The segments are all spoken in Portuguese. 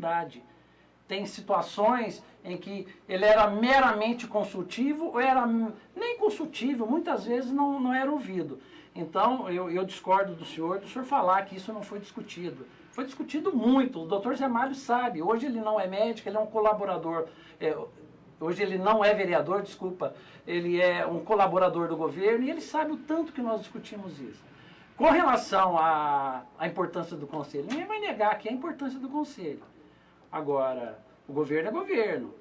verdade. Tem situações em que ele era meramente consultivo, ou era nem consultivo, muitas vezes não era ouvido. Então, eu discordo do senhor falar que isso não foi discutido. Foi discutido muito, o doutor Zé Mário sabe, hoje ele não é médico, ele é um colaborador, hoje ele não é vereador, desculpa, ele é um colaborador do governo e ele sabe o tanto que nós discutimos isso. Com relação à importância do conselho, ninguém vai negar aqui a importância do conselho. Agora, o governo é governo,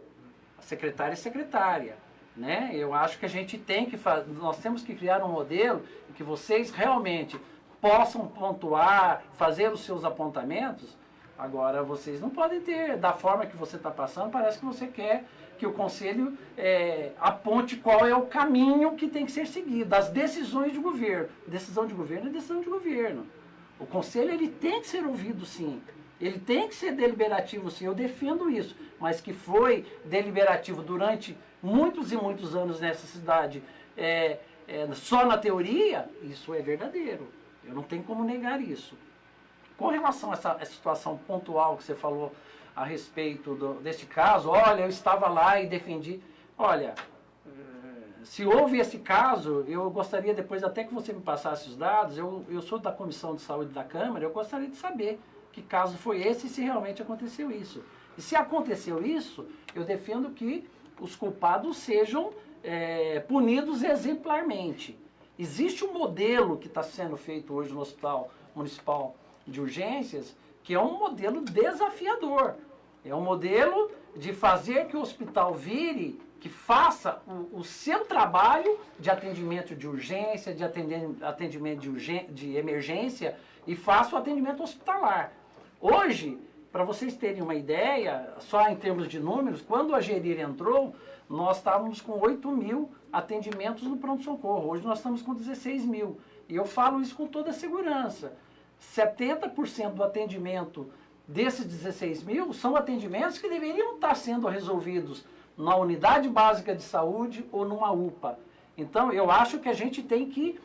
a secretária é secretária, né? Eu acho que a gente tem que nós temos que criar um modelo em que vocês realmente possam pontuar, fazer os seus apontamentos. Agora, vocês não podem ter, da forma que você está passando, parece que você quer que o conselho aponte qual é o caminho que tem que ser seguido, as decisões de governo. Decisão de governo é decisão de governo. O conselho ele tem que ser ouvido, sim. Ele tem que ser deliberativo, sim. Eu defendo isso. Mas que foi deliberativo durante muitos e muitos anos nessa cidade, só na teoria, isso é verdadeiro. Eu não tenho como negar isso. Com relação a essa situação pontual que você falou a respeito desse caso, olha, eu estava lá e defendi. Olha, se houve esse caso, eu gostaria depois até que você me passasse os dados, eu sou da Comissão de Saúde da Câmara, eu gostaria de saber que caso foi esse e se realmente aconteceu isso. E se aconteceu isso, eu defendo que os culpados sejam punidos exemplarmente. Existe um modelo que está sendo feito hoje no Hospital Municipal de Urgências, que é um modelo desafiador. É um modelo de fazer que o hospital vire, que faça o seu trabalho de atendimento de urgência, de atendimento de emergência, e faça o atendimento hospitalar. Hoje, para vocês terem uma ideia, só em termos de números, quando a Gerir entrou, nós estávamos com 8 mil atendimentos no pronto-socorro. Hoje nós estamos com 16 mil. E eu falo isso com toda a segurança. 70% do atendimento desses 16 mil são atendimentos que deveriam estar sendo resolvidos na unidade básica de saúde ou numa UPA. Então, eu acho que a gente tem que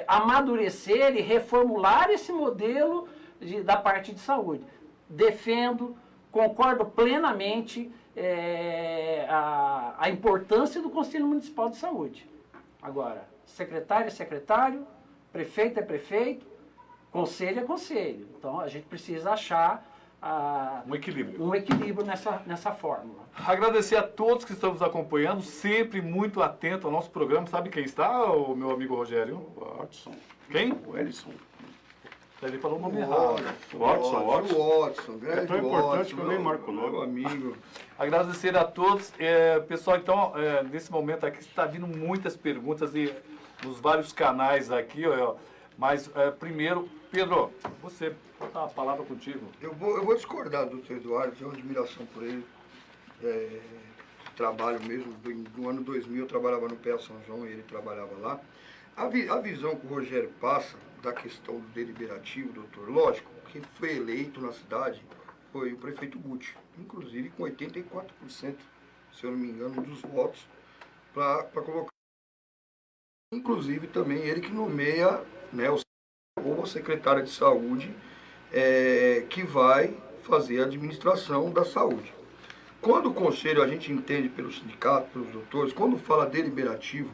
amadurecer e reformular esse modelo da parte de saúde. Defendo, concordo plenamente a importância do Conselho Municipal de Saúde. Agora, secretário é secretário, prefeito é prefeito, conselho é conselho. Então, a gente precisa achar um equilíbrio nessa fórmula. Agradecer a todos que estão nos acompanhando, sempre muito atento ao nosso programa. Sabe quem está, o meu amigo Rogério? O Watson. Quem? O Ellison. Ele falou o nome errado. Watson, grande É tão importante que eu nem marco o nome. Meu amigo. Agradecer a todos. Pessoal, então, nesse momento aqui está vindo muitas perguntas nos vários canais aqui, ó. Mas, primeiro, Pedro, você, vou dar a palavra contigo. Eu vou discordar do Dr. Eduardo, tenho uma admiração por ele. Trabalho mesmo, no ano 2000 eu trabalhava no PA São João e ele trabalhava lá. A visão que o Rogério passa da questão do deliberativo, doutor, lógico, quem foi eleito na cidade foi o prefeito Guti, inclusive com 84%, se eu não me engano, dos votos para colocar. Inclusive também ele que nomeia, né, ou a secretária de saúde que vai fazer a administração da saúde. Quando o conselho, a gente entende pelo sindicato, pelos doutores, quando fala deliberativo,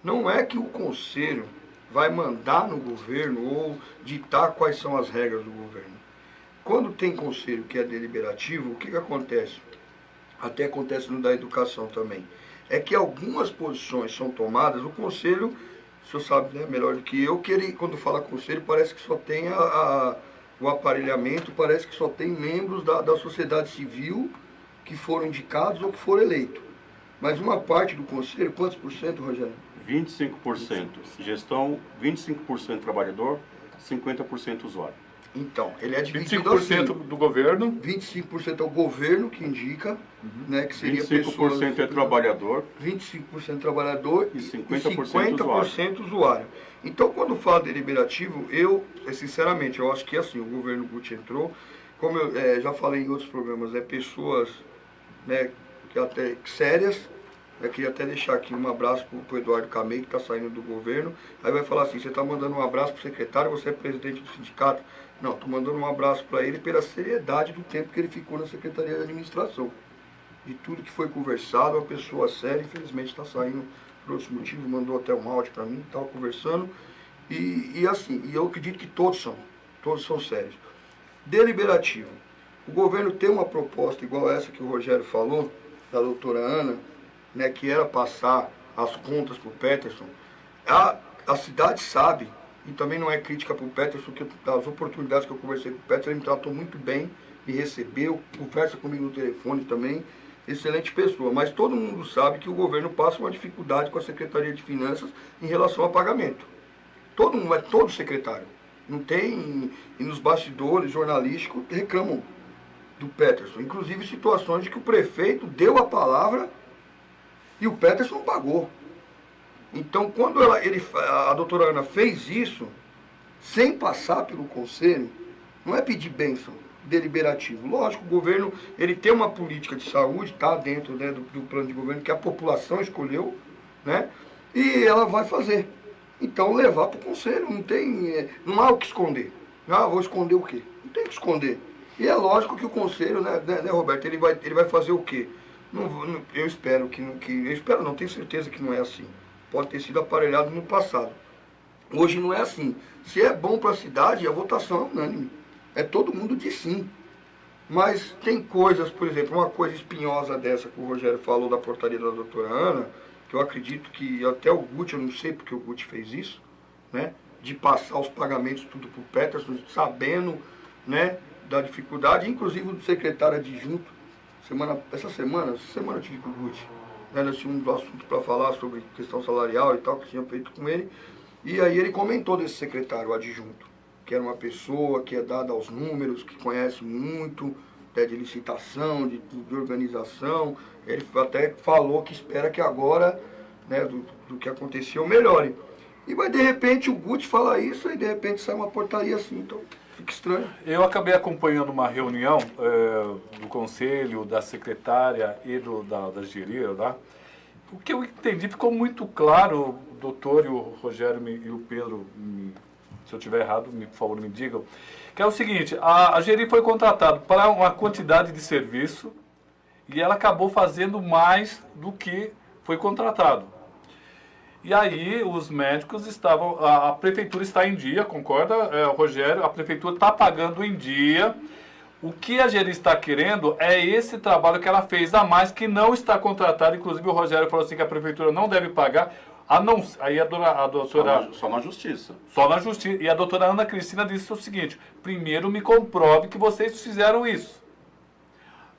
não é que o conselho vai mandar no governo ou ditar quais são as regras do governo. Quando tem conselho que é deliberativo, o que acontece? Até acontece no da educação também. É que algumas posições são tomadas, o conselho, o senhor sabe, né, melhor do que eu, que ele, quando fala conselho, parece que só tem o aparelhamento, parece que só tem membros da sociedade civil que foram indicados ou que foram eleitos. Mas uma parte do conselho, quantos por cento, Rogério? 25%. Gestão, 25% trabalhador, 50% usuário. Então, ele é dividido 25% assim. do governo. 25% é o governo que indica, né, que seria 25% é trabalhador. 25% trabalhor E e 50% usuário. Então, quando fala deliberativo, sinceramente, eu acho que assim, o governo Guti entrou, como eu já falei em outros programas, pessoas, né, que até sérias, Eu queria até deixar aqui um abraço pro Eduardo Camei, que está saindo do governo. Aí vai falar assim, você está mandando um abraço pro secretário, você é presidente do sindicato. Não, estou mandando um abraço para ele pela seriedade do tempo que ele ficou na Secretaria de Administração. De tudo que foi conversado, uma pessoa séria, infelizmente está saindo por outros motivos, mandou até um áudio para mim, estava conversando. E assim, e eu acredito que todos são sérios. Deliberativo. O governo tem uma proposta igual essa que o Rogério falou, da doutora Ana, né, que era passar as contas para o Peterson. A cidade sabe, e também não é crítica para o Peterson, que das oportunidades que eu conversei com o Peterson, ele me tratou muito bem, me recebeu, conversa comigo no telefone também, excelente pessoa. Mas todo mundo sabe que o governo passa uma dificuldade com a Secretaria de Finanças em relação a pagamento. Todo mundo, todo secretário. Não tem, e nos bastidores jornalísticos reclamam do Peterson. Inclusive situações de que o prefeito deu a palavra e o Peterson pagou. Então, quando a doutora Ana fez isso, sem passar pelo conselho, não é pedir bênção, deliberativo. Lógico, o governo ele tem uma política de saúde, está dentro, né, do plano de governo que a população escolheu, né, e ela vai fazer. Então, levar para o conselho, não há o que esconder. Ah, vou esconder o quê? Não tem o que esconder. E é lógico que o conselho, né, Roberto, ele vai fazer o quê? Eu espero não, tenho certeza que não é assim. Pode ter sido aparelhado no passado. Hoje não é assim. Se é bom para a cidade, a votação é unânime. É todo mundo diz sim. Mas tem coisas, por exemplo, uma coisa espinhosa dessa que o Rogério falou da portaria da doutora Ana, que eu acredito que até o Guti, eu não sei porque o Guti fez isso, né? De passar os pagamentos tudo para o Peterson, sabendo, né, da dificuldade, inclusive do secretário adjunto. Essa semana eu tive com o Guti. Nós tínhamos um assunto para falar sobre questão salarial e tal, que tinha feito com ele. E aí ele comentou desse secretário adjunto, que era uma pessoa que é dada aos números, que conhece muito, né, de licitação, de organização. Ele até falou que espera que agora, né, do que aconteceu, melhore. E vai de repente o Guti fala isso e de repente sai uma portaria assim, então fica estranho. Eu acabei acompanhando uma reunião do conselho, da secretária e da geria, tá? O que eu entendi ficou muito claro, o doutor e o Rogério e o Pedro, se eu estiver errado, por favor, me digam, que é o seguinte, a geria foi contratada para uma quantidade de serviço e ela acabou fazendo mais do que foi contratado. E aí os médicos estavam, a prefeitura está em dia, concorda, Rogério? A prefeitura está pagando em dia. O que a geria está querendo é esse trabalho que ela fez a mais, que não está contratado. Inclusive o Rogério falou assim que a prefeitura não deve pagar. Aí a doutora... Só na justiça. Só na justiça. E a doutora Ana Cristina disse o seguinte, primeiro me comprove que vocês fizeram isso.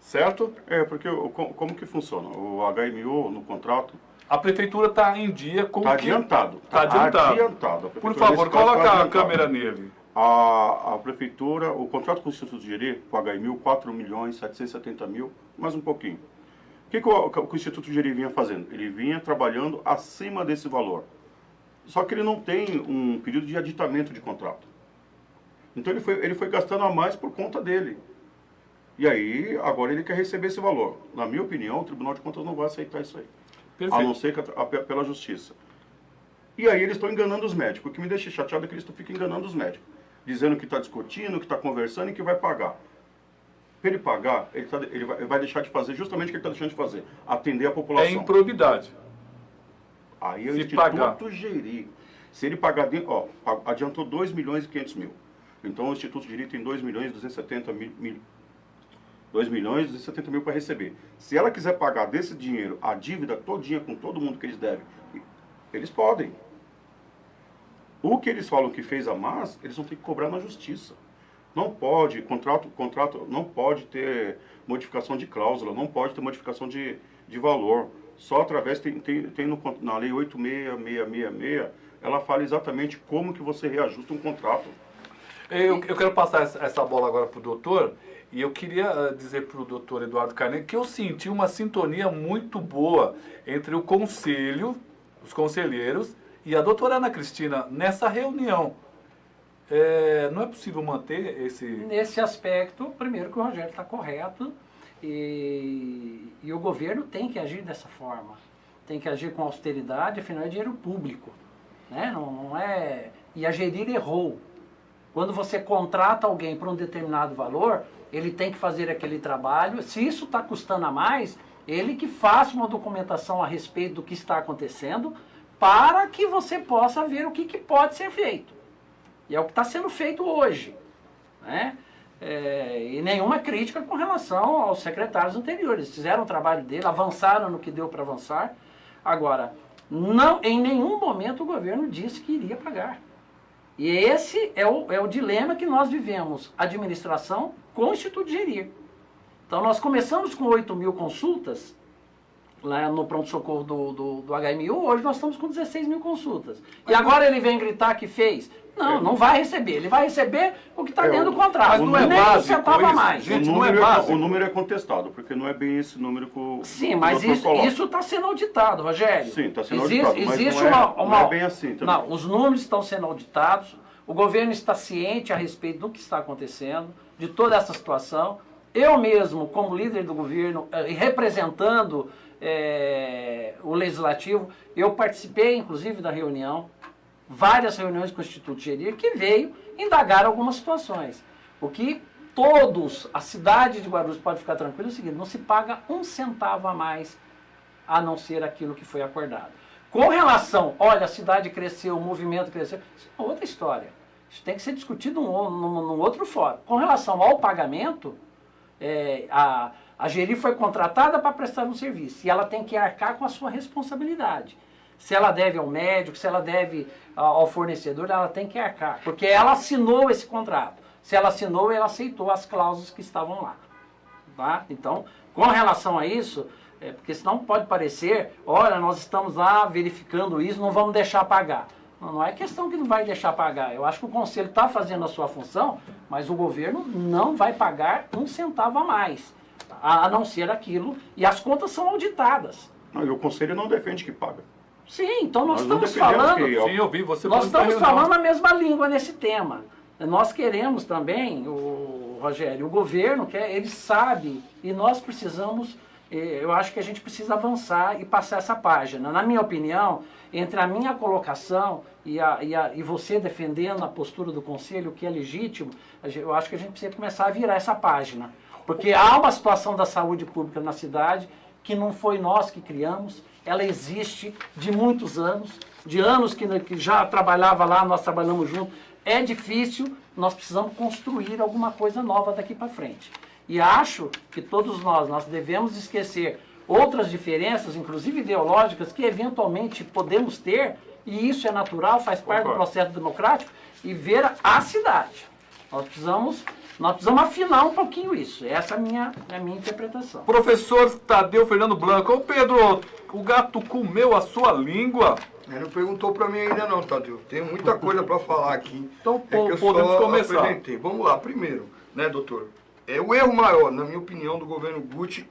Certo? Porque como que funciona? O HMO no contrato... A prefeitura está em dia com Está adiantado. Está adiantado. Por favor, coloca a câmera nele. A prefeitura, o contrato com o Instituto de Jeri, com o HMU, 4.770.000, mais um pouquinho. O que o Instituto de Jeri vinha fazendo? Ele vinha trabalhando acima desse valor. Só que ele não tem um período de aditamento de contrato. Então ele foi gastando a mais por conta dele. E aí, agora ele quer receber esse valor. Na minha opinião, o Tribunal de Contas não vai aceitar isso aí. Perfeito. A não ser que pela justiça. E aí eles estão enganando os médicos. O que me deixa chateado é que eles ficam enganando os médicos. Dizendo que está discutindo, que está conversando e que vai pagar. Para ele pagar, ele vai deixar de fazer justamente o que ele está deixando de fazer. Atender a população. É improbidade. Aí é o Instituto Jeri. Se ele pagar, adiantou 2.500.000. Então o Instituto Jeri tem 2.270.000. 2.270.000 para receber. Se ela quiser pagar desse dinheiro a dívida todinha com todo mundo que eles devem, eles podem. O que eles falam que fez a mais, eles vão ter que cobrar na justiça. Não pode, contrato não pode ter modificação de cláusula, não pode ter modificação de valor. Só através, na lei 86666, ela fala exatamente como que você reajusta um contrato. Eu quero passar essa bola agora para o doutor. E eu queria dizer para o doutor Eduardo Carneiro que eu senti uma sintonia muito boa entre o conselho, os conselheiros, e a doutora Ana Cristina nessa reunião. Não é possível manter esse... Nesse aspecto, primeiro que o Rogério está correto e o governo tem que agir dessa forma. tem que agir com austeridade, afinal é dinheiro público. Né? Não é... E a Gerir errou. Quando você contrata alguém por um determinado valor, ele tem que fazer aquele trabalho. Se isso está custando a mais, ele que faça uma documentação a respeito do que está acontecendo para que você possa ver o que pode ser feito. E é o que está sendo feito hoje. Né? E nenhuma crítica com relação aos secretários anteriores. Eles fizeram o trabalho dele, avançaram no que deu para avançar. Agora, não, em nenhum momento o governo disse que iria pagar. E esse é o dilema que nós vivemos, administração com o Instituto Gerir. Então nós começamos com 8.000 consultas, lá no pronto-socorro do HMU, hoje nós estamos com 16.000 consultas. E agora ele vem gritar que fez? Não vai receber. Ele vai receber o que está dentro do contrato. Mas não é nem básico um centavo a isso, mais. gente, não é básico. O número é contestado, porque não é bem esse número que o Sim, mas isso está sendo auditado, Rogério. Sim, está sendo auditado, mas existe não é bem assim também. Não, os números estão sendo auditados, o governo está ciente a respeito do que está acontecendo, de toda essa situação. Eu mesmo, como líder do governo e representando o Legislativo, eu participei, inclusive, da reunião, várias reuniões com o Instituto Gerir, que veio indagar algumas situações. O que todos, a cidade de Guarulhos pode ficar tranquila é o seguinte, não se paga um centavo a mais, a não ser aquilo que foi acordado. Com relação, olha, a cidade cresceu, o movimento cresceu, isso é outra história. Isso tem que ser discutido num outro fórum. Com relação ao pagamento, a Gerir foi contratada para prestar um serviço e ela tem que arcar com a sua responsabilidade. Se ela deve ao médico, se ela deve ao fornecedor, ela tem que arcar, porque ela assinou esse contrato. Se ela assinou, ela aceitou as cláusulas que estavam lá. Tá? Então, com relação a isso, porque senão pode parecer, olha, nós estamos lá verificando isso, não vamos deixar pagar. Não é questão que não vai deixar pagar. Eu acho que o Conselho está fazendo a sua função, mas o governo não vai pagar um centavo a mais, a não ser aquilo, e as contas são auditadas. Não, e o Conselho não defende que paga. Sim, então nós não estamos falando... Sim, eu vi você Nós estamos falando falando a mesma língua nesse tema. Nós queremos também, o Rogério, o governo, ele sabe, e nós precisamos, eu acho que a gente precisa avançar e passar essa página. Na minha opinião, entre a minha colocação e você defendendo a postura do Conselho, que é legítimo, eu acho que a gente precisa começar a virar essa página. Porque há uma situação da saúde pública na cidade que não foi nós que criamos, ela existe de muitos anos, de anos que já trabalhava lá, nós trabalhamos juntos. É difícil, nós precisamos construir alguma coisa nova daqui para frente. E acho que todos nós devemos esquecer outras diferenças, inclusive ideológicas, que eventualmente podemos ter, e isso é natural, faz parte do processo democrático, e ver a cidade. Nós precisamos afinar um pouquinho isso. Essa é a minha interpretação. Professor Tadeu Fernando Blanco. Ô Pedro, o gato comeu a sua língua? Ele não perguntou para mim ainda não, Tadeu. Tem muita coisa para falar aqui. Então que eu podemos só começar. Apresentei. Vamos lá, primeiro, né, doutor? É o erro maior, na minha opinião, do governo Guti,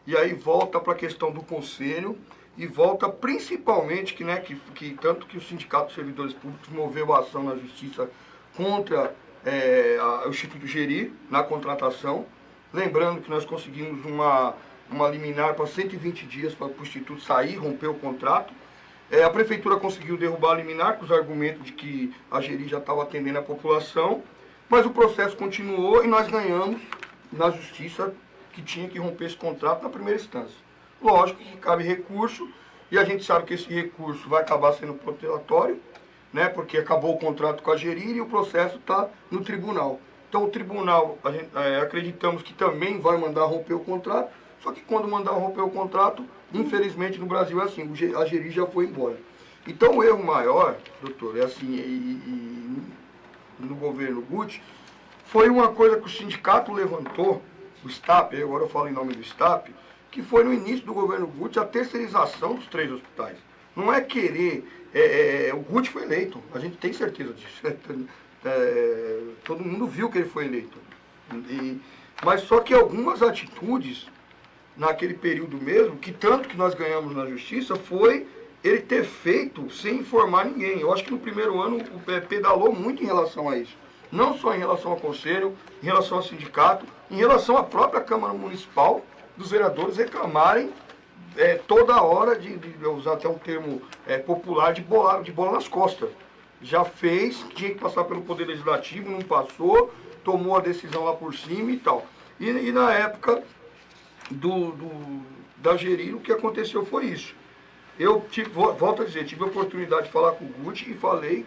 e aí volta para a questão do Conselho, e volta principalmente que tanto que o Sindicato de Servidores Públicos moveu a ação na Justiça contra o Instituto Gerir na contratação. Lembrando que nós conseguimos uma liminar para 120 dias para o Instituto sair, romper o contrato. A Prefeitura conseguiu derrubar a liminar com os argumentos de que a Gerir já estava atendendo a população, mas o processo continuou e nós ganhamos na Justiça que tinha que romper esse contrato na primeira instância. Lógico que cabe recurso, e a gente sabe que esse recurso vai acabar sendo protelatório, né, porque acabou o contrato com a Gerir e o processo está no tribunal. Então o tribunal, acreditamos que também vai mandar romper o contrato, só que quando mandar romper o contrato, infelizmente no Brasil é assim, a Gerir já foi embora. Então o erro maior, doutor, é assim, no governo Guti, foi uma coisa que o sindicato levantou, o STAP, agora eu falo em nome do STAP, que foi no início do governo Guti a terceirização dos 3 hospitais. Não é querer... o Guti foi eleito, a gente tem certeza disso. Todo mundo viu que ele foi eleito. Mas só que algumas atitudes, naquele período mesmo, que tanto que nós ganhamos na Justiça, foi ele ter feito sem informar ninguém. Eu acho que no primeiro ano o pedalou muito em relação a isso. Não só em relação ao Conselho, em relação ao sindicato, em relação à própria Câmara Municipal, dos vereadores reclamarem toda hora, de eu usar até um termo popular, de bola nas costas. Já fez, tinha que passar pelo Poder Legislativo, não passou, tomou a decisão lá por cima e tal. E na época da Geri, o que aconteceu foi isso. Eu, volto a dizer, tive a oportunidade de falar com o Guti e falei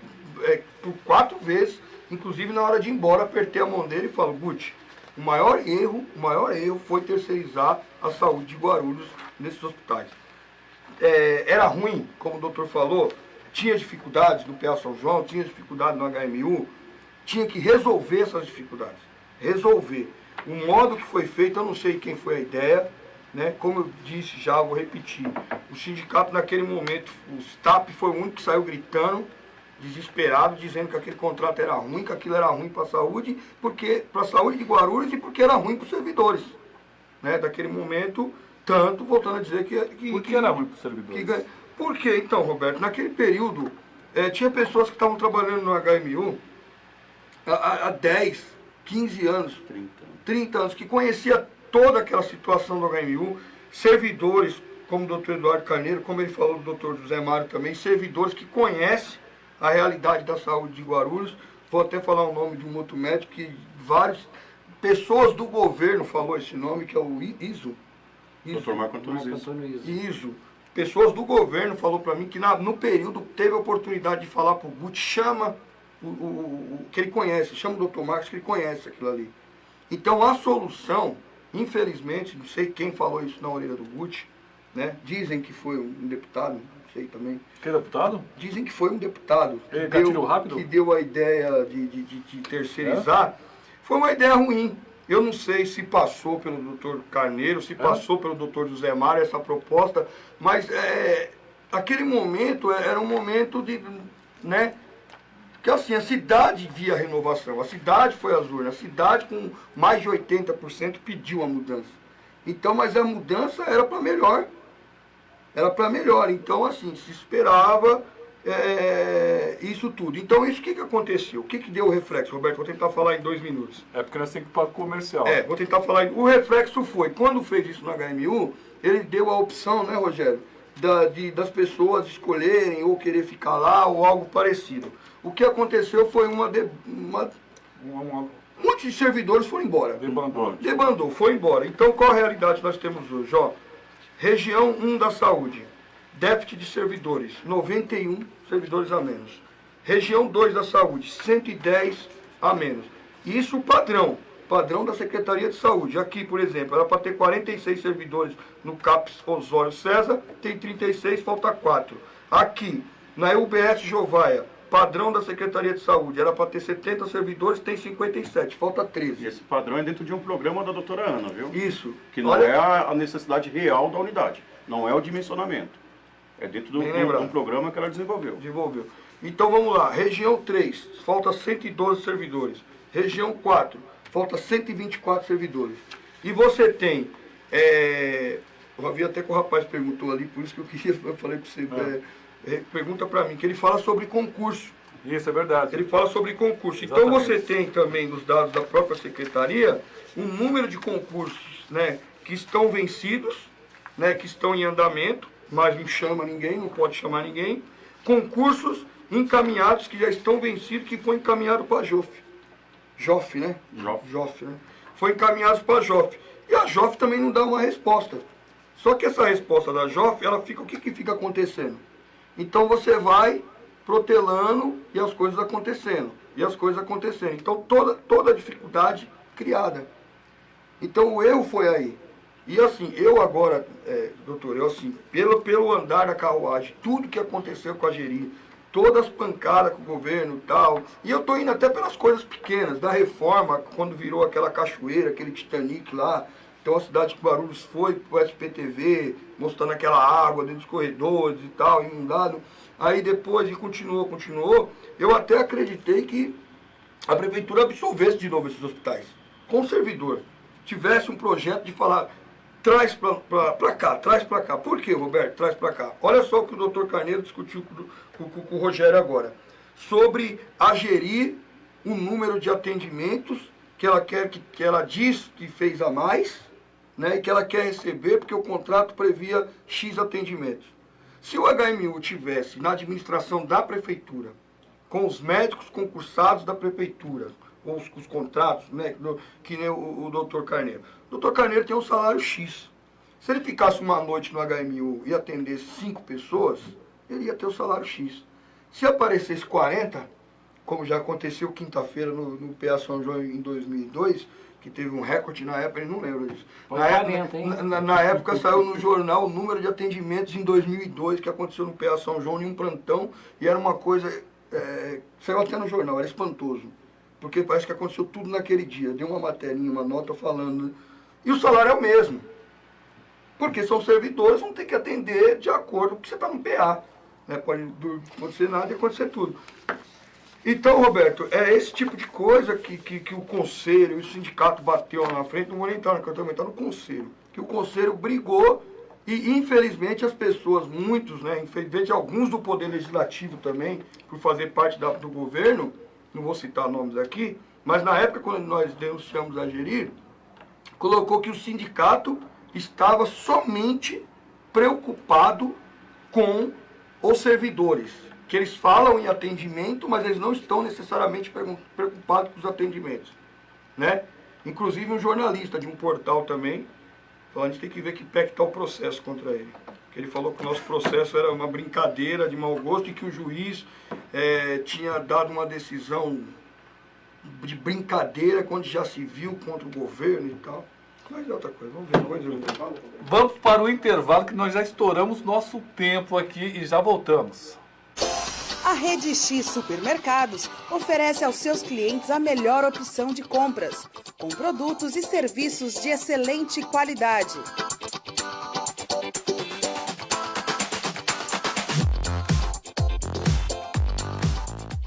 por 4 vezes, inclusive na hora de ir embora, apertei a mão dele e falo, Guti, o maior erro foi terceirizar a saúde de Guarulhos nesses hospitais. Era ruim, como o doutor falou, tinha dificuldades no PA São João, tinha dificuldade no HMU, tinha que resolver essas dificuldades. Resolver. O modo que foi feito, eu não sei quem foi a ideia, né? Como eu disse já, vou repetir. O sindicato naquele momento, o STAP foi o único que saiu gritando, desesperado, dizendo que aquele contrato era ruim, que aquilo era ruim para a saúde, para a saúde de Guarulhos e porque era ruim para os servidores. Né? Daquele momento, tanto, voltando a dizer que... Por que era ruim para os servidores? Por quê, então, Roberto? Naquele período, tinha pessoas que estavam trabalhando no HMU há 10, 15 anos, 30 anos, que conhecia toda aquela situação do HMU, servidores, como o doutor Eduardo Carneiro, como ele falou do doutor José Mário também, servidores que conhecem a realidade da saúde de Guarulhos. Vou até falar o nome de um outro médico que várias pessoas do governo falou esse nome, que é o ISO. Doutor Marco Antônio ISO. Pessoas do governo falou para mim que no período teve a oportunidade de falar para o Guti, chama o que ele conhece, chama o doutor Marcos que ele conhece aquilo ali. Então a solução, infelizmente, não sei quem falou isso na orelha do Guti, né? Dizem que foi um deputado, não sei também. Que deputado? Dizem que foi um deputado que deu a ideia de terceirizar. Foi uma ideia ruim. Eu não sei se passou pelo doutor Carneiro, se passou pelo doutor José Mário essa proposta, mas aquele momento era um momento né, que assim, a cidade via renovação, a cidade foi às urnas, a cidade com mais de 80% pediu a mudança. Então, mas a mudança era para melhor. Era para melhor. Então, assim, se esperava isso tudo. Então, isso o que aconteceu? O que deu o reflexo, Roberto? Vou tentar falar em 2 minutos. Porque nós temos que ir para o comercial. Vou tentar falar. O reflexo foi, quando fez isso no HMU, ele deu a opção, né, Rogério, das pessoas escolherem ou querer ficar lá ou algo parecido. O que aconteceu foi um monte de servidores foram embora. Debandou, foi embora. Então, qual a realidade nós temos hoje? Região 1 da saúde, déficit de servidores, 91 servidores a menos. Região 2 da saúde, 110 a menos. Isso padrão da Secretaria de Saúde. Aqui, por exemplo, era para ter 46 servidores no CAPS Osório César, tem 36, falta 4. Aqui, na UBS Jovaia, padrão da Secretaria de Saúde, era para ter 70 servidores, tem 57, falta 13. E esse padrão é dentro de um programa da doutora Ana, viu? Isso. Que não é a necessidade real da unidade, não é o dimensionamento. É dentro de um programa que ela desenvolveu. Então vamos lá, região 3, falta 112 servidores. Região 4, falta 124 servidores. E você tem, eu havia até que o rapaz perguntou ali, por isso que eu falei para você, pergunta para mim, que ele fala sobre concurso. Isso, é verdade. Ele fala sobre concurso. Exatamente. Então você tem também nos dados da própria secretaria um número de concursos, né, que estão vencidos, né, que estão em andamento, mas não chama ninguém, não pode chamar ninguém. Concursos encaminhados que já estão vencidos, que foi encaminhado para a JOF, né? JOF, né? Foi encaminhado para a JOF. E a JOF também não dá uma resposta. Só que essa resposta da JOF, ela fica, o que fica acontecendo? Então você vai protelando e as coisas acontecendo. Então toda a dificuldade criada. Então o erro foi aí. E assim, eu agora, doutor, pelo andar da carruagem, tudo que aconteceu com a Geri, todas as pancadas com o governo e tal, e eu tô indo até pelas coisas pequenas, da reforma, quando virou aquela cachoeira, aquele Titanic lá, então a cidade de Guarulhos foi pro SPTV, mostrando aquela água dentro dos corredores e tal, inundado. Aí depois, continuou, eu até acreditei que a prefeitura absolvesse de novo esses hospitais, com o servidor, tivesse um projeto de falar, traz para cá. Por que, Roberto, traz para cá? Olha só o que o doutor Carneiro discutiu com o Rogério agora, sobre agerir um número de atendimentos que ela quer, que ela diz que fez a mais, né, e que ela quer receber porque o contrato previa X atendimentos. Se o HMU tivesse na administração da prefeitura, com os médicos concursados da prefeitura, ou os contratos, né, que nem o doutor Carneiro. O doutor Carneiro tem um salário X. Se ele ficasse uma noite no HMU e atendesse 5 pessoas, ele ia ter o salário X. Se aparecesse 40, como já aconteceu quinta-feira no PA São João em 2002, que teve um recorde na época, eles não lembram disso. Na época saiu no jornal o número de atendimentos em 2002 que aconteceu no PA São João em um plantão, e era uma coisa, saiu até no jornal, era espantoso, porque parece que aconteceu tudo naquele dia. Deu uma materinha, uma nota falando, né? E o salário é o mesmo, porque são servidores, vão ter que atender de acordo com o que você está no PA. Né? Pode acontecer nada e acontecer tudo. Então, Roberto, é esse tipo de coisa que o conselho e o sindicato bateu lá na frente. Não vou nem entrar no canto, no conselho. Que o conselho brigou e, infelizmente, as pessoas, muitos, né, infelizmente, alguns do Poder Legislativo também, por fazer parte do governo, não vou citar nomes aqui, mas na época, quando nós denunciamos a Gerir, colocou que o sindicato estava somente preocupado com os servidores, que eles falam em atendimento, mas eles não estão necessariamente preocupados com os atendimentos, né? Inclusive um jornalista de um portal também, falou, a gente tem que ver que pé que está o processo contra ele. Porque ele falou que o nosso processo era uma brincadeira de mau gosto e que o juiz tinha dado uma decisão de brincadeira quando já se viu contra o governo e tal. Mas é outra coisa, vamos ver coisa. Vamos para o intervalo que nós já estouramos nosso tempo aqui e já voltamos. A Rede X Supermercados oferece aos seus clientes a melhor opção de compras, com produtos e serviços de excelente qualidade.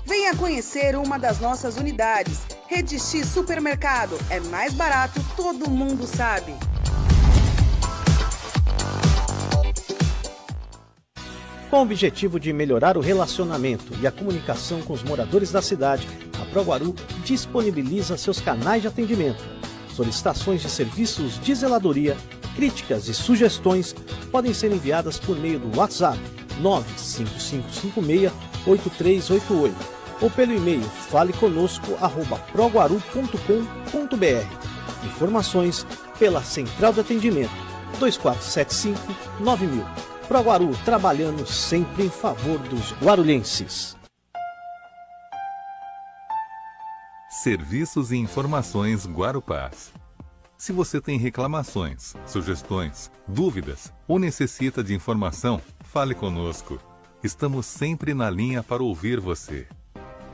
Venha conhecer uma das nossas unidades. Rede X Supermercado é mais barato, todo mundo sabe. Com o objetivo de melhorar o relacionamento e a comunicação com os moradores da cidade, a Proguaru disponibiliza seus canais de atendimento. Solicitações de serviços de zeladoria, críticas e sugestões podem ser enviadas por meio do WhatsApp 95556-8388 ou pelo e-mail faleconosco@proguaru.com.br. Informações pela Central de Atendimento 2475-9000. Proguaru, trabalhando sempre em favor dos guarulhenses. Serviços e informações Guarupaz. Se você tem reclamações, sugestões, dúvidas ou necessita de informação, fale conosco. Estamos sempre na linha para ouvir você.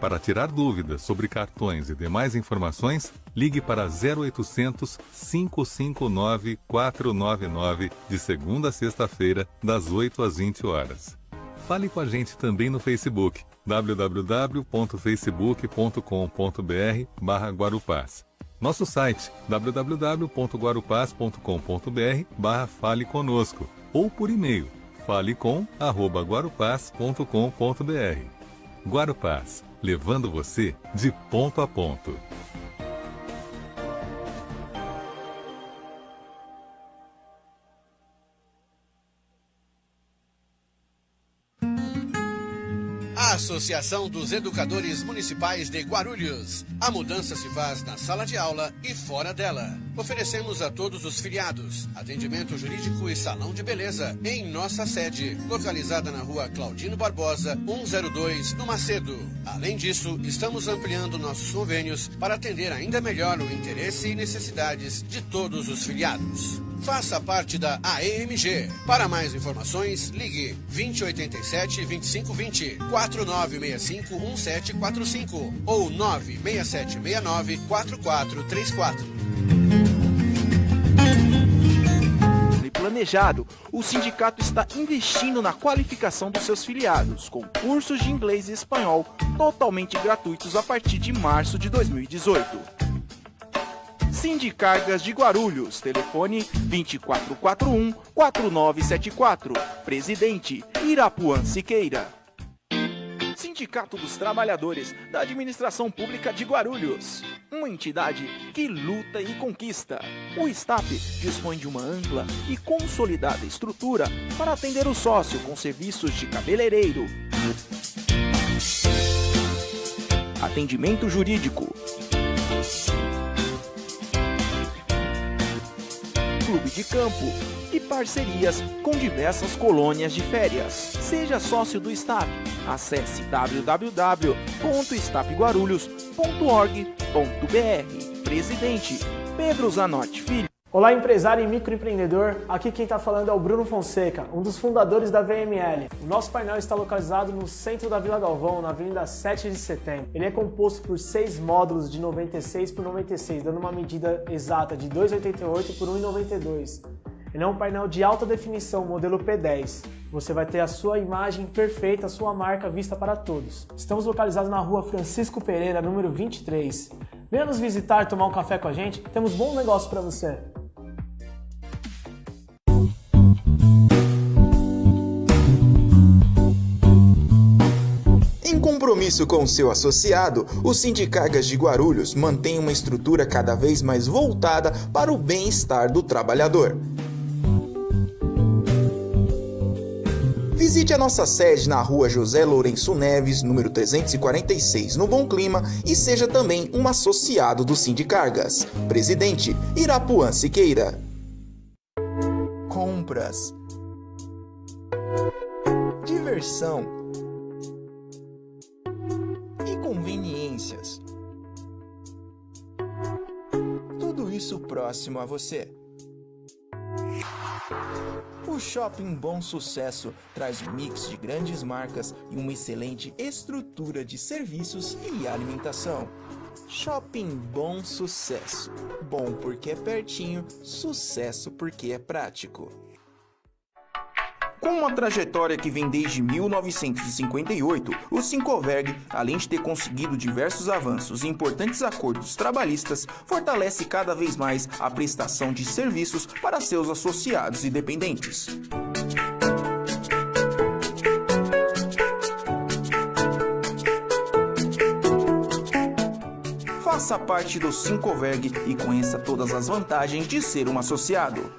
Para tirar dúvidas sobre cartões e demais informações, ligue para 0800 559 499 de segunda a sexta-feira, das 8 às 20 horas. Fale com a gente também no Facebook, www.facebook.com.br/Guarupaz. Nosso site, www.guarupaz.com.br/Fale Conosco, ou por e-mail, falecom@guarupaz.com.br. Guarupaz, levando você de ponto a ponto. Associação dos Educadores Municipais de Guarulhos. A mudança se faz na sala de aula e fora dela. Oferecemos a todos os filiados atendimento jurídico e salão de beleza em nossa sede, localizada na rua Claudino Barbosa, 102, no Macedo. Além disso, estamos ampliando nossos convênios para atender ainda melhor o interesse e necessidades de todos os filiados. Faça parte da AEMG. Para mais informações, ligue 2087-2520, 4965-1745 ou 96769-4434. Planejado, o sindicato está investindo na qualificação dos seus filiados, com cursos de inglês e espanhol totalmente gratuitos a partir de março de 2018. Sindicargas de Guarulhos, telefone 2441-4974, Presidente Irapuã Siqueira. Sindicato dos Trabalhadores da Administração Pública de Guarulhos, uma entidade que luta e conquista. O STAP dispõe de uma ampla e consolidada estrutura para atender o sócio com serviços de cabeleireiro, atendimento jurídico, clube de campo e parcerias com diversas colônias de férias. Seja sócio do STAP. Acesse www.stapguarulhos.org.br. Presidente Pedro Zanotti Filho. Olá, empresário e microempreendedor. Aqui quem está falando é o Bruno Fonseca, um dos fundadores da VML. O nosso painel está localizado no centro da Vila Galvão, na Avenida 7 de Setembro. Ele é composto por 6 módulos de 96 por 96, dando uma medida exata de 2,88 por 1,92. Ele é um painel de alta definição, modelo P10. Você vai ter a sua imagem perfeita, a sua marca vista para todos. Estamos localizados na rua Francisco Pereira, número 23. Venha nos visitar e tomar um café com a gente, temos bom negócio para você. Em compromisso com o seu associado, o Sindicargas de Guarulhos mantém uma estrutura cada vez mais voltada para o bem-estar do trabalhador. Visite a nossa sede na rua José Lourenço Neves, número 346, no Bom Clima, e seja também um associado do Sindicargas. Presidente Irapuã Siqueira. Compras, diversão e conveniências. Tudo isso próximo a você. O Shopping Bom Sucesso traz um mix de grandes marcas e uma excelente estrutura de serviços e alimentação. Shopping Bom Sucesso. Bom porque é pertinho, sucesso porque é prático. Com uma trajetória que vem desde 1958, o Sincoverg, além de ter conseguido diversos avanços e importantes acordos trabalhistas, fortalece cada vez mais a prestação de serviços para seus associados e dependentes. Faça parte do Sincoverg e conheça todas as vantagens de ser um associado.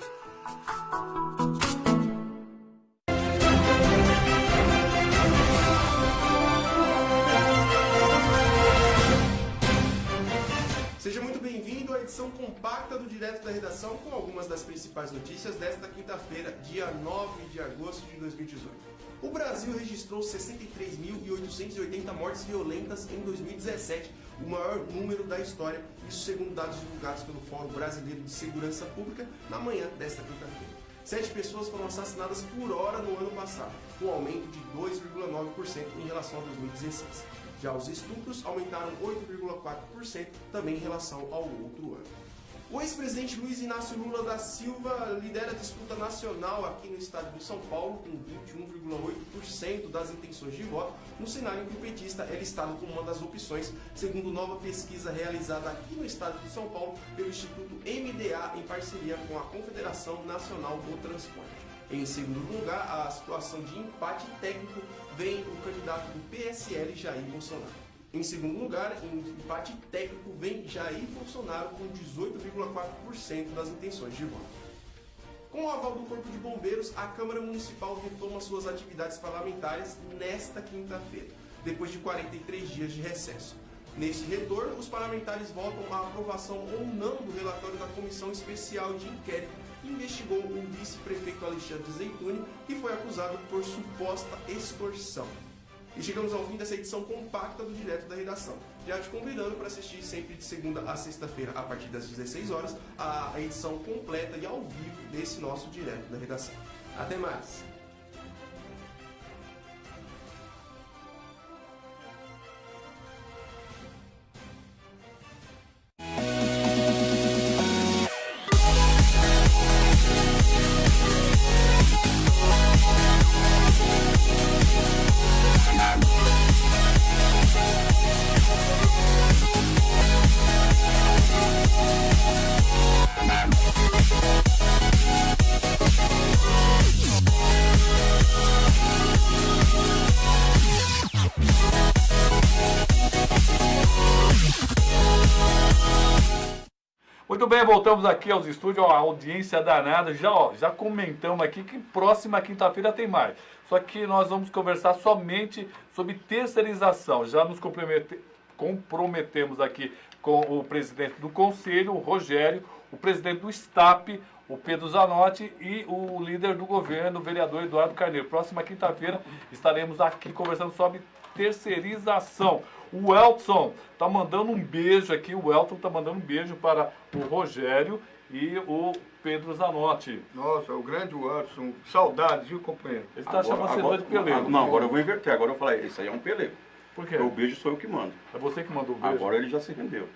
Seja muito bem-vindo à edição compacta do Direto da Redação com algumas das principais notícias desta quinta-feira, dia 9 de agosto de 2018. O Brasil registrou 63.880 mortes violentas em 2017, o maior número da história, isso segundo dados divulgados pelo Fórum Brasileiro de Segurança Pública na manhã desta quinta-feira. 7 pessoas foram assassinadas por hora no ano passado, um aumento de 2,9% em relação a 2016. Já os estupros aumentaram 8,4% também em relação ao outro ano. O ex-presidente Luiz Inácio Lula da Silva lidera a disputa nacional aqui no estado de São Paulo com 21,8% das intenções de voto, no cenário em que o petista é listado como uma das opções, segundo nova pesquisa realizada aqui no estado de São Paulo pelo Instituto MDA em parceria com a Confederação Nacional do Transporte. Em segundo lugar, a situação de empate técnico vem o candidato do PSL, Jair Bolsonaro. Em segundo lugar, em empate técnico, vem Jair Bolsonaro com 18,4% das intenções de voto. Com o aval do Corpo de Bombeiros, a Câmara Municipal retoma suas atividades parlamentares nesta quinta-feira, depois de 43 dias de recesso. Neste retorno, os parlamentares votam a aprovação ou não do relatório da Comissão Especial de Inquérito que investigou o vice-prefeito Alexandre Zeituni, que foi acusado por suposta extorsão. E chegamos ao fim dessa edição compacta do Direto da Redação. Já te convidando para assistir sempre de segunda a sexta-feira, a partir das 16 horas, a edição completa e ao vivo desse nosso Direto da Redação. Até mais! bem, voltamos aqui aos estúdios, ó, a audiência danada, já comentamos aqui que próxima quinta-feira tem mais. Só que nós vamos conversar somente sobre terceirização. Já nos comprometemos aqui com o presidente do Conselho, o Rogério, o presidente do STAP, o Pedro Zanotti, e o líder do governo, o vereador Eduardo Carneiro. Próxima quinta-feira estaremos aqui conversando sobre terceirização. O Elton está mandando um beijo aqui, o Elton está mandando um beijo para o Rogério e o Pedro Zanotti. Nossa, o grande Watson, saudades, viu, companheiro? Ele está chamando você de pelego. Não, agora eu vou inverter, agora eu falei, isso aí é um pelego. Por quê? O beijo sou eu que mando. É você que mandou o beijo? Agora ele já se rendeu.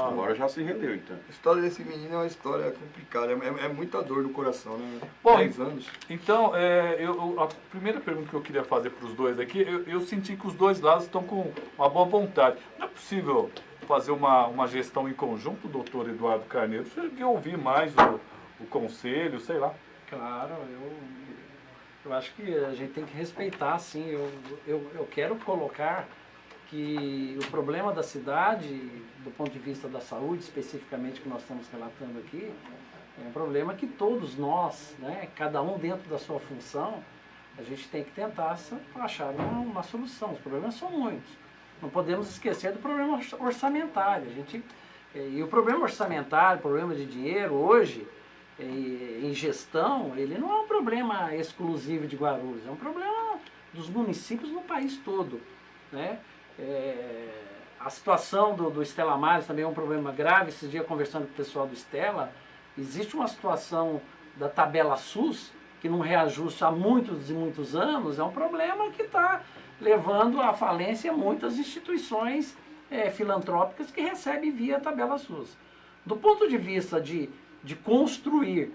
Agora já se rendeu, então. A história desse menino é uma história complicada, é muita dor no coração, né? Bom, 10 anos. Então, a primeira pergunta que eu queria fazer para os dois aqui, eu senti que os dois lados estão com uma boa vontade. Não é possível fazer uma gestão em conjunto, doutor Eduardo Carneiro? Você quer ouvir mais o conselho, sei lá. Claro, eu acho que a gente tem que respeitar, sim. Eu quero colocar que o problema da cidade, do ponto de vista da saúde, especificamente que nós estamos relatando aqui, é um problema que todos nós, né, cada um dentro da sua função, a gente tem que tentar achar uma solução. Os problemas são muitos. Não podemos esquecer do problema orçamentário. E o problema orçamentário, o problema de dinheiro, hoje, em gestão, ele não é um problema exclusivo de Guarulhos, é um problema dos municípios no país todo, né? A situação do Stella Maris também é um problema grave. Esses dias, conversando com o pessoal do Stella, existe uma situação da tabela SUS que não reajusta há muitos e muitos anos, é um problema que está levando à falência muitas instituições filantrópicas que recebem via tabela SUS. Do ponto de vista de construir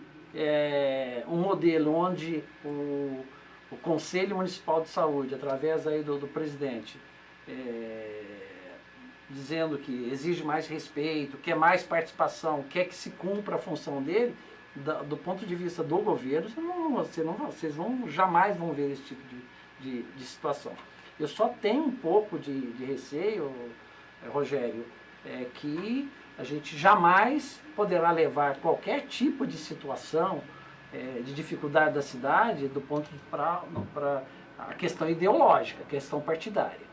um modelo onde o Conselho Municipal de Saúde, através aí do presidente, dizendo que exige mais respeito, quer mais participação, quer que se cumpra a função dele, do ponto de vista do governo, vocês jamais vão ver esse tipo de situação. Eu só tenho um pouco de receio, Rogério, que a gente jamais poderá levar qualquer tipo de situação de dificuldade da cidade do ponto para a questão ideológica, a questão partidária.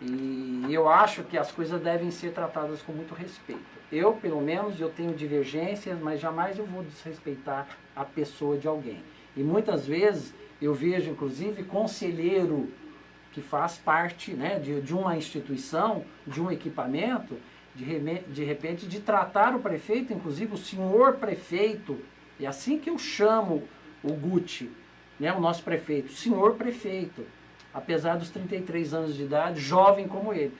E eu acho que as coisas devem ser tratadas com muito respeito. Eu, pelo menos, eu tenho divergências, mas jamais eu vou desrespeitar a pessoa de alguém. E muitas vezes eu vejo, inclusive, conselheiro que faz parte, né, de uma instituição, de um equipamento, de repente, de tratar o prefeito, inclusive o senhor prefeito, é assim que eu chamo o Guti, né, o nosso prefeito, senhor prefeito, apesar dos 33 anos de idade, jovem como ele.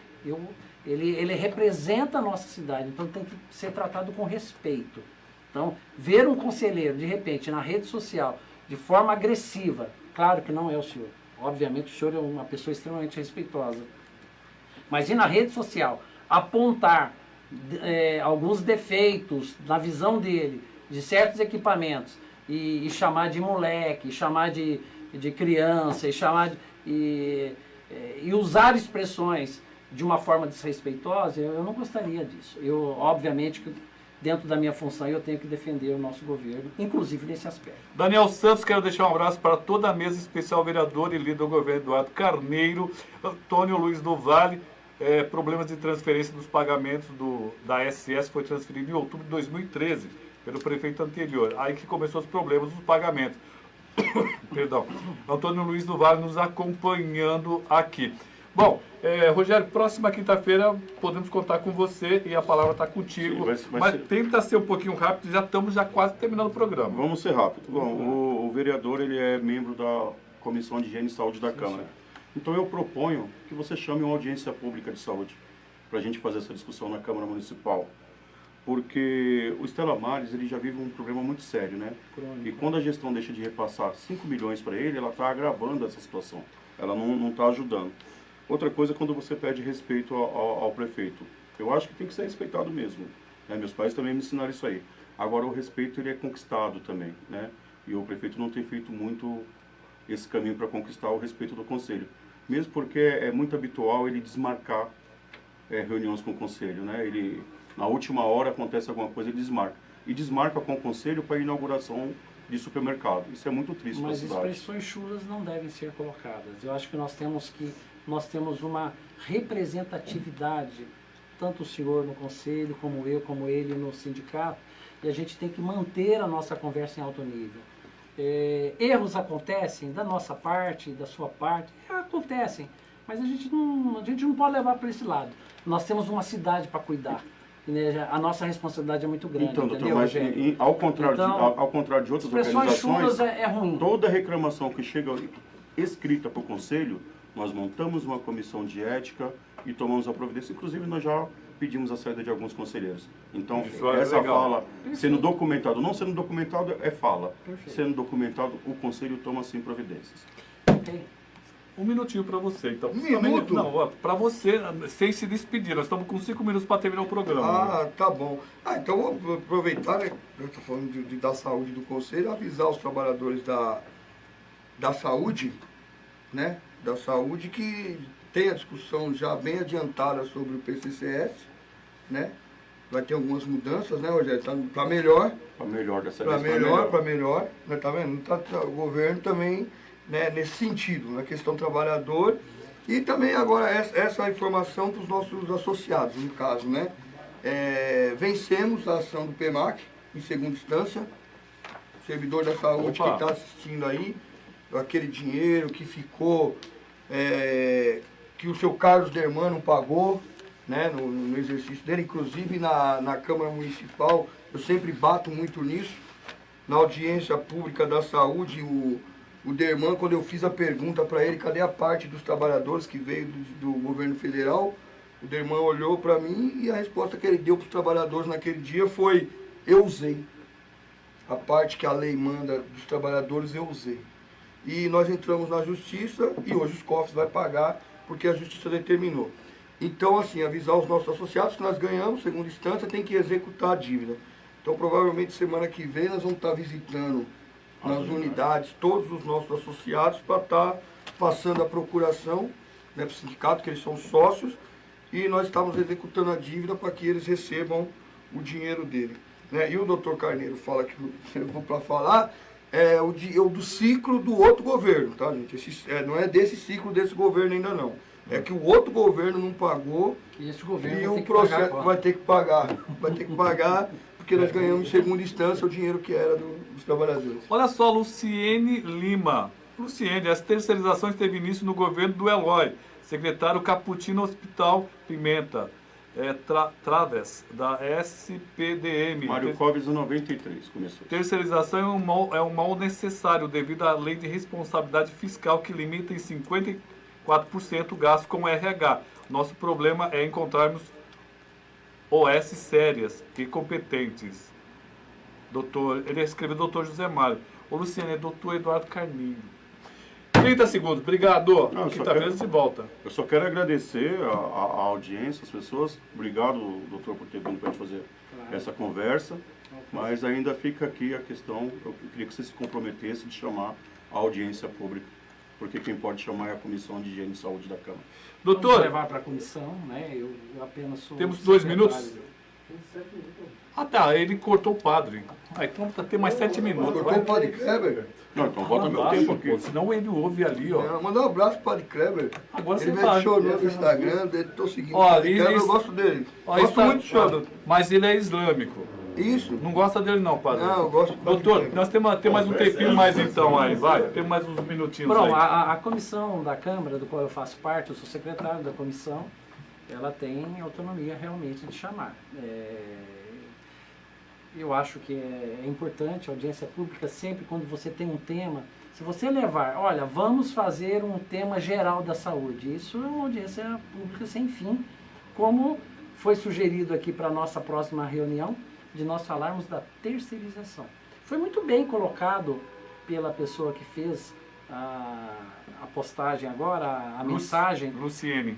Ele representa a nossa cidade, então tem que ser tratado com respeito. Então, ver um conselheiro, de repente, na rede social, de forma agressiva, claro que não é o senhor. Obviamente o senhor é uma pessoa extremamente respeitosa. Mas ir na rede social, apontar alguns defeitos na visão dele, de certos equipamentos, e chamar de moleque, chamar de criança, e usar expressões de uma forma desrespeitosa, eu não gostaria disso. Obviamente, dentro da minha função, eu tenho que defender o nosso governo, inclusive nesse aspecto. Daniel Santos, quero deixar um abraço para toda a mesa especial, vereador e líder do governo Eduardo Carneiro, Antônio Luiz do Vale. Problemas de transferência dos pagamentos da SS foi transferido em outubro de 2013 pelo prefeito anterior. Aí que começou os problemas dos pagamentos. Perdão. Antônio Luiz do Vale nos acompanhando aqui. Bom, Rogério, próxima quinta-feira podemos contar com você e a palavra está contigo. Sim, mas tenta ser um pouquinho rápido, já estamos quase terminando o programa. Vamos ser rápido. Bom, o vereador ele é membro da Comissão de Higiene e Saúde da Câmara. Sim. Então eu proponho que você chame uma audiência pública de saúde para a gente fazer essa discussão na Câmara Municipal. Porque o Stella Maris ele já vive um problema muito sério, né? E quando a gestão deixa de repassar 5 milhões para ele, ela está agravando essa situação. Ela não está ajudando. Outra coisa é quando você pede respeito ao prefeito. Eu acho que tem que ser respeitado mesmo. Né? Meus pais também me ensinaram isso aí. Agora o respeito ele é conquistado também, né? E o prefeito não tem feito muito esse caminho para conquistar o respeito do conselho. Mesmo porque é muito habitual ele desmarcar reuniões com o conselho, né? Ele Na última hora acontece alguma coisa e desmarca. E desmarca com o conselho para a inauguração de supermercado. Isso é muito triste para a Mas cidade. expressões chulas não devem ser colocadas. Eu acho que nós temos uma representatividade, tanto o senhor no conselho, como eu, como ele no sindicato, e a gente tem que manter a nossa conversa em alto nível. Erros acontecem da nossa parte, da sua parte, acontecem, mas a gente não pode levar para esse lado. Nós temos uma cidade para cuidar. Né? A nossa responsabilidade é muito grande. Então, doutor, entendeu, mas ao contrário de outras expressões organizações, chulas é ruim. toda reclamação que chega escrita para o conselho, nós montamos uma comissão de ética e tomamos a providência. Inclusive, nós já pedimos a saída de alguns conselheiros. Então, essa fala, sendo documentado, não sendo documentado, é fala. Perfeito. Sendo documentado, o conselho toma, sim, providências. Ok. Um minutinho para você, então. Minuto? Não, para você, sem se despedir. Nós estamos com 5 minutos para terminar o programa. Tá bom. Então vou aproveitar, né? Eu estou falando da saúde do conselho, avisar os trabalhadores da saúde, né? Da saúde que tem a discussão já bem adiantada sobre o PCCS, né? Vai ter algumas mudanças, né, Rogério? Tá para melhor. Para melhor dessa vez. Para melhor. Né? Tá vendo? O governo também, né, nesse sentido, na questão trabalhador. E também agora essa informação para os nossos associados, no caso, né? Vencemos a ação do PEMAC, em segunda instância. Servidor da saúde que está assistindo aí, aquele dinheiro que ficou, que o seu Carlos Derman pagou, né, no exercício dele, inclusive na Câmara Municipal, eu sempre bato muito nisso. Na audiência pública da saúde, o Derman, quando eu fiz a pergunta para ele, cadê a parte dos trabalhadores que veio do governo federal, o Derman olhou para mim e a resposta que ele deu para os trabalhadores naquele dia foi: eu usei. A parte que a lei manda dos trabalhadores, eu usei. E nós entramos na justiça e hoje os cofres vai pagar porque a justiça determinou. Então, assim, avisar os nossos associados que nós ganhamos, segunda instância, tem que executar a dívida. Então, provavelmente, semana que vem, nós vamos estar visitando nas unidades todos os nossos associados para estar passando a procuração, né, para o sindicato, que eles são sócios, e nós estamos executando a dívida para que eles recebam o dinheiro dele. Né? E o doutor Carneiro fala que eu vou para falar do ciclo do outro governo, tá, gente? Não é desse ciclo desse governo ainda não. É que o outro governo não pagou e o processo vai ter que pagar. Vai ter que pagar porque nós ganhamos em segunda instância o dinheiro que era dos trabalhadores. Olha só, Luciene Lima. Luciene, as terceirizações teve início no governo do Eloy, secretário Caputino Hospital Pimenta, Traves, da SPDM. Mário Covas, em 93, começou. Terceirização é um mal necessário devido à lei de responsabilidade fiscal que limita em 54% o gasto com RH. Nosso problema é encontrarmos OS sérias e competentes. Ele escreveu doutor José Mário. O Luciano é doutor Eduardo Carneiro. 30 segundos, obrigado. Quinta-feira de volta. Eu só quero agradecer a audiência, as pessoas. Obrigado, doutor, por ter vindo para a gente fazer essa conversa. Mas ainda fica aqui a questão, eu queria que você se comprometesse de chamar a audiência pública, porque quem pode chamar é a Comissão de Higiene e Saúde da Câmara. Doutor, vamos levar para a comissão, né? Eu apenas sou... Temos 2 minutos? Ah, tá, ele cortou o padre. Então tem mais 7 minutos. Cortou o padre Kleber? Não, então bota meu tempo aqui. Senão ele ouve ali, ó. Mandar um abraço pro padre Kleber. Agora ele você me adicionou no Instagram, estou seguindo o padre Kleber, eu gosto dele. Gosto muito do senhor, mas ele é islâmico. Isso. Não gosta dele não, padre? Não, eu gosto do padre Doutor, Kleber. nós temos mais um tempinho mais então aí, vai. Temos mais uns minutinhos Pronto, aí. a comissão da Câmara, do qual eu faço parte, eu sou secretário da comissão, ela tem autonomia realmente de chamar. Eu acho que é importante a audiência pública sempre quando você tem um tema, se você levar, olha, vamos fazer um tema geral da saúde, isso é uma audiência pública sem fim, como foi sugerido aqui para a nossa próxima reunião, de nós falarmos da terceirização. Foi muito bem colocado pela pessoa que fez a postagem agora, a mensagem. Luciene.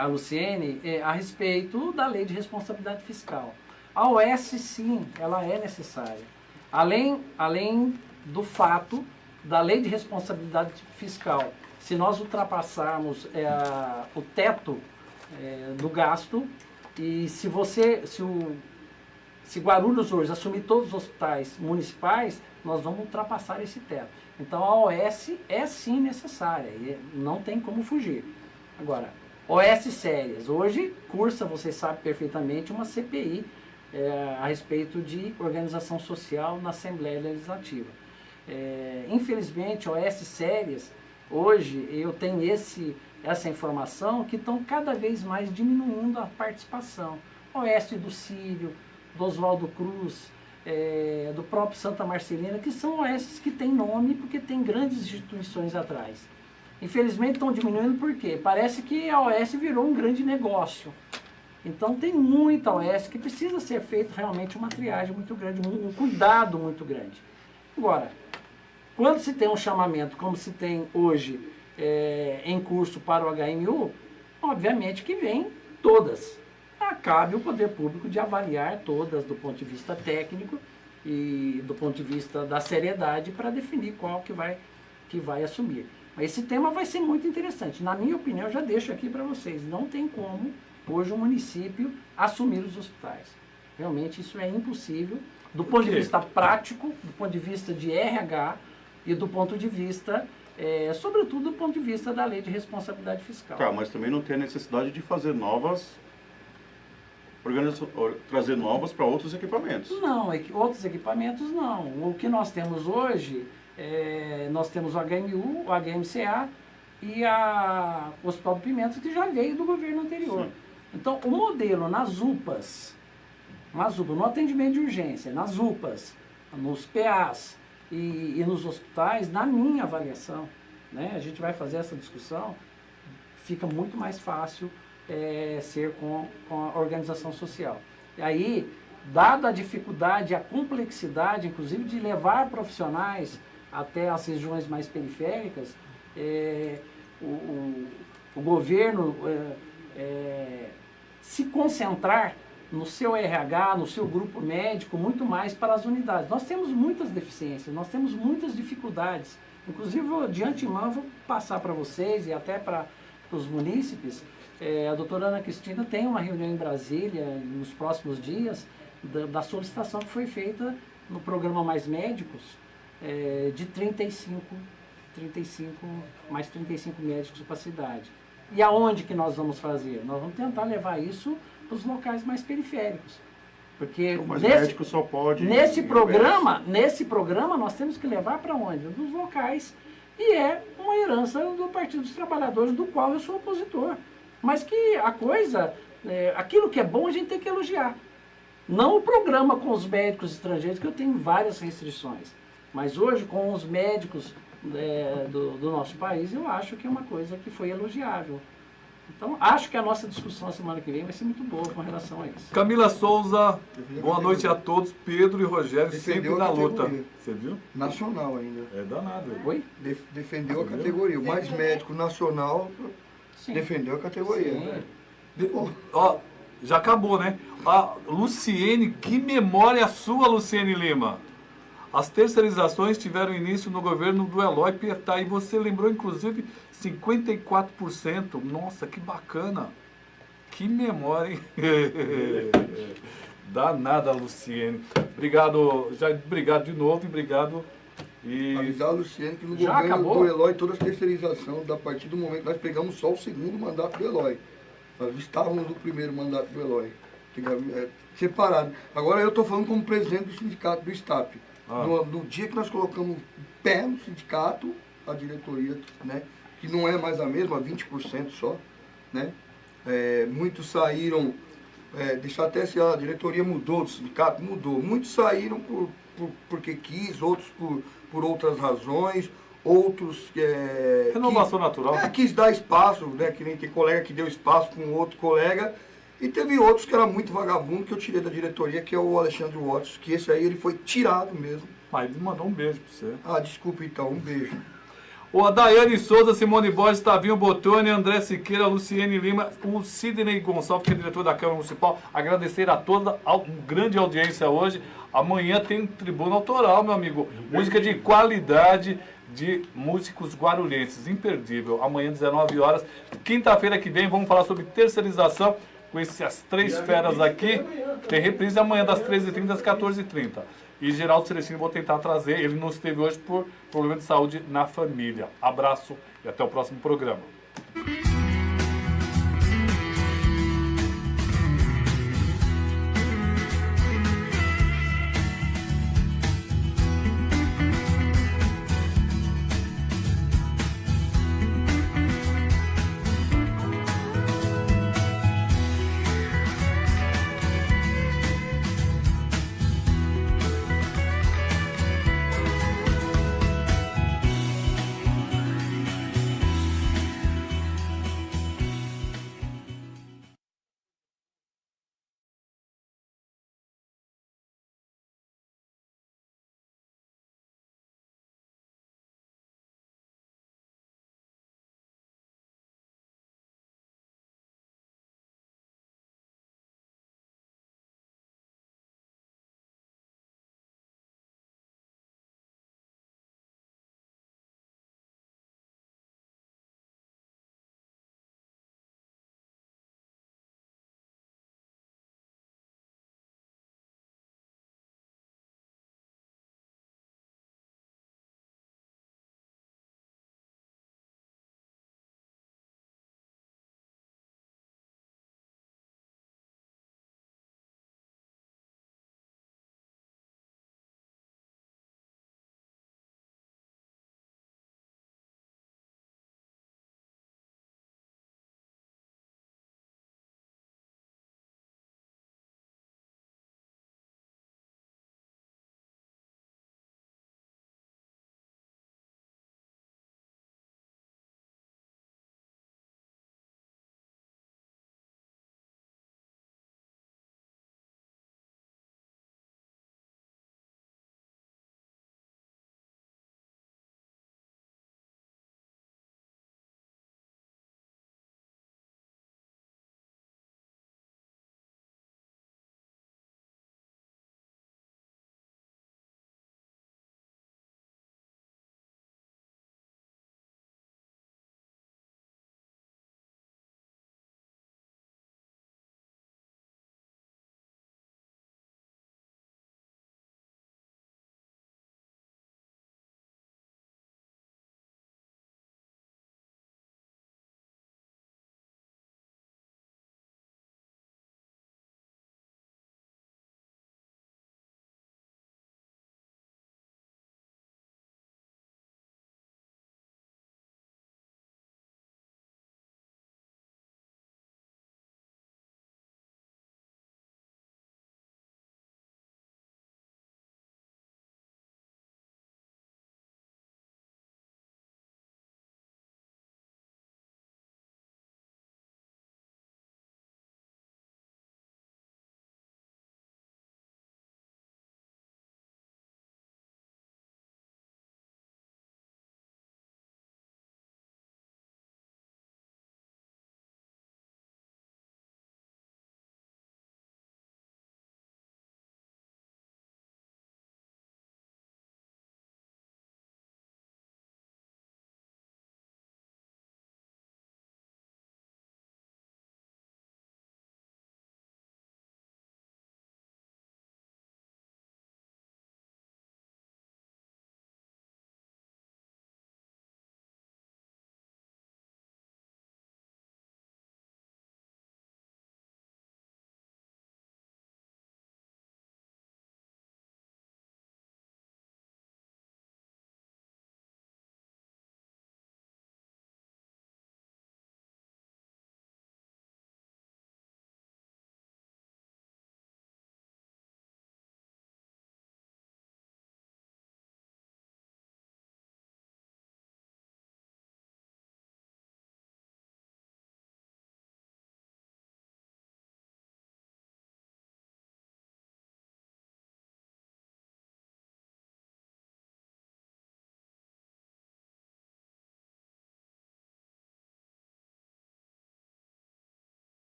A Luciene, a respeito da lei de responsabilidade fiscal. A OS, sim, ela é necessária. Além do fato da lei de responsabilidade fiscal, se nós ultrapassarmos o teto do gasto, E se Guarulhos hoje assumir todos os hospitais municipais, nós vamos ultrapassar esse teto. Então a OS é sim necessária, e não tem como fugir. Agora, OS sérias. Hoje cursa, você sabe perfeitamente, uma CPI a respeito de organização social na Assembleia Legislativa. Infelizmente, OS sérias, hoje eu tenho essa informação que estão cada vez mais diminuindo a participação. OS do Círio, do Oswaldo Cruz, do próprio Santa Marcelina, que são OS que têm nome porque tem grandes instituições atrás. Infelizmente estão diminuindo porque parece que a OS virou um grande negócio. Então tem muita OS que precisa ser feito realmente uma triagem muito grande, um cuidado muito grande. Agora, quando se tem um chamamento como se tem hoje em curso para o HMU, obviamente que vem todas. Cabe o poder público de avaliar todas do ponto de vista técnico e do ponto de vista da seriedade para definir qual que vai assumir. Mas esse tema vai ser muito interessante. Na minha opinião, eu já deixo aqui para vocês, não tem como hoje o município assumir os hospitais. Realmente isso é impossível, do ponto de vista prático, do ponto de vista de RH e do ponto de vista, sobretudo do ponto de vista da lei de responsabilidade fiscal. Tá, mas também não tem a necessidade de fazer trazer novas para outros equipamentos. Não, outros equipamentos não. O que nós temos hoje, nós temos o HMU, o HMCA e o Hospital do Pimentas, que já veio do governo anterior. Sim. Então, o modelo nas UPAs, no atendimento de urgência, nas UPAs, nos PAs e nos hospitais, na minha avaliação, né, a gente vai fazer essa discussão, fica muito mais fácil ser com a organização social. E aí, dada a dificuldade, a complexidade, inclusive, de levar profissionais até as regiões mais periféricas, o governo se concentrar no seu RH, no seu grupo médico, muito mais para as unidades. Nós temos muitas deficiências, nós temos muitas dificuldades. Inclusive, de antemão, vou passar para vocês e até para os munícipes. A doutora Ana Cristina tem uma reunião em Brasília nos próximos dias da solicitação que foi feita no programa Mais Médicos de 35 médicos para a cidade. E aonde que nós vamos fazer? Nós vamos tentar levar isso para os locais mais periféricos. Porque médico só pode nesse programa nós temos que levar para onde? Nos locais. E é uma herança do Partido dos Trabalhadores, do qual eu sou opositor. Mas que a coisa, aquilo que é bom a gente tem que elogiar. Não o programa com os médicos estrangeiros, que eu tenho várias restrições. Mas hoje, com os médicos do nosso país, eu acho que é uma coisa que foi elogiável. Então, acho que a nossa discussão a semana que vem vai ser muito boa com relação a isso. Camila Souza, boa noite a todos. Pedro e Rogério sempre na luta. Você viu? Nacional ainda. É danado. Oi? Defendeu a categoria. O mais médico nacional defendeu a categoria. Ó, já acabou, né? A Luciene, que memória sua, Luciene Lima. As terceirizações tiveram início no governo do Eloy Pietá e você lembrou, inclusive, 54%. Nossa, que bacana. Que memória, hein? Danada, Luciene. Obrigado, obrigado de novo e obrigado. Avisar a Luciene que no governo do Eloy, toda a terceirização, a partir do momento que nós pegamos só o segundo mandato do Eloy. Nós estávamos no primeiro mandato do Eloy. Separado. Agora eu estou falando como presidente do sindicato do STAP. No dia que nós colocamos pé no sindicato, a diretoria, né, que não é mais a mesma, 20% só, né, muitos saíram, deixar até se a diretoria mudou do sindicato, mudou. Muitos saíram porque quis, outros por outras razões, outros... Renovação natural. Quis dar espaço, né, que nem tem colega que deu espaço para um outro colega. E teve outros que era muito vagabundo, que eu tirei da diretoria, que é o Alexandre Watts, que esse aí ele foi tirado mesmo. Mas ele mandou um beijo pra você. Desculpa então, um beijo. O Daiane Souza, Simone Borges, Tavinho Botoni, André Siqueira, Luciene Lima, o Sidney Gonçalves, que é diretor da Câmara Municipal. Agradecer a toda a grande audiência hoje. Amanhã tem Tribuna Autoral, meu amigo. Música de qualidade de músicos guarulhenses, imperdível. Amanhã, 19 horas. Quinta-feira que vem, vamos falar sobre terceirização com essas três feras aqui. Tem reprise amanhã das 13h30 às 14h30. E Geraldo Celestino vou tentar trazer. Ele não esteve hoje por problema de saúde na família. Abraço e até o próximo programa.